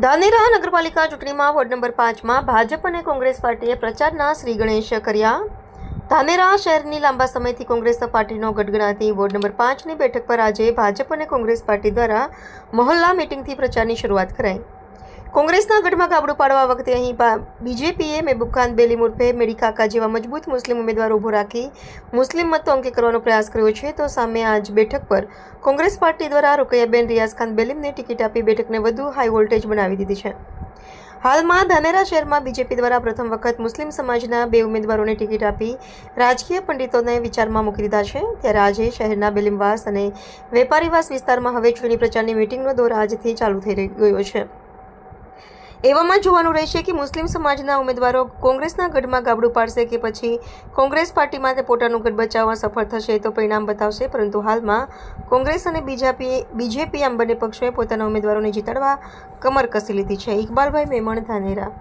ધાનેરા નગરપાલિકા ચૂંટણીમાં ward number 5માં Bhajap અને કોંગ્રેસ પાર્ટીએ પ્રચારના શ્રી ગણેશ કર્યા। ધાનેરા શહેરની લાંબા સમયથી કોંગ્રેસ પાર્ટીનો ગઢ ગણાતી વોર્ડ નંબર 5ની બેઠક પર આજે ભાજપ અને કોંગ્રેસ પાર્ટી દ્વારા મહોલ્લા મીટિંગથી પ્રચારની શરૂઆત કરાઈ। કોંગ્રેસના ગઢમાં ગાબડું પાડવા વખતે અહીં બીજેપીએ મહેબૂબ ખાન બેલી ઉર્ફે મેડી કાકા જેવા મજબૂત મુસ્લિમ ઉમેદવારો ઊભો રાખી મુસ્લિમ મતો અંકે કરવાનો પ્રયાસ કર્યો છે, તો સામે આજ બેઠક પર કોંગ્રેસ પાર્ટી દ્વારા રૂકૈયાબેન રિયાઝ ખાન બેલીમને ટિકિટ આપી બેઠકને વધુ હાઈ વોલ્ટેજ બનાવી દીધી છે। હાલમાં ધાનેરા શહેરમાં બીજેપી દ્વારા પ્રથમ વખત મુસ્લિમ સમાજના 2 ઉમેદવારોને ટિકિટ આપી રાજકીય પંડિતોને વિચારમાં મૂકી દીધા છે। ત્યારે આજે શહેરના બેલીમવાસ અને વેપારીવાસ વિસ્તારમાં હવે ચૂંટણી પ્રચારની મિટિંગનો દોર આજથી ચાલુ થઈ ગયો છે। એવામાં જોવાનું રહેશે કે મુસ્લિમ સમાજના ઉમેદવારો કોંગ્રેસના ગઢમાં ગાબડું પાડશે કે પછી કોંગ્રેસ પાર્ટી માટે પોતાનું ગઢ બચાવવા સફળ થશે તો પરિણામ બતાવશે। પરંતુ હાલમાં કોંગ્રેસ અને બીજેપી આમ બંને પક્ષોએ પોતાના ઉમેદવારોને જીતાડવા કમર કસી લીધી છે। ઇકબાલભાઈ મેમણ, ધાનેરા।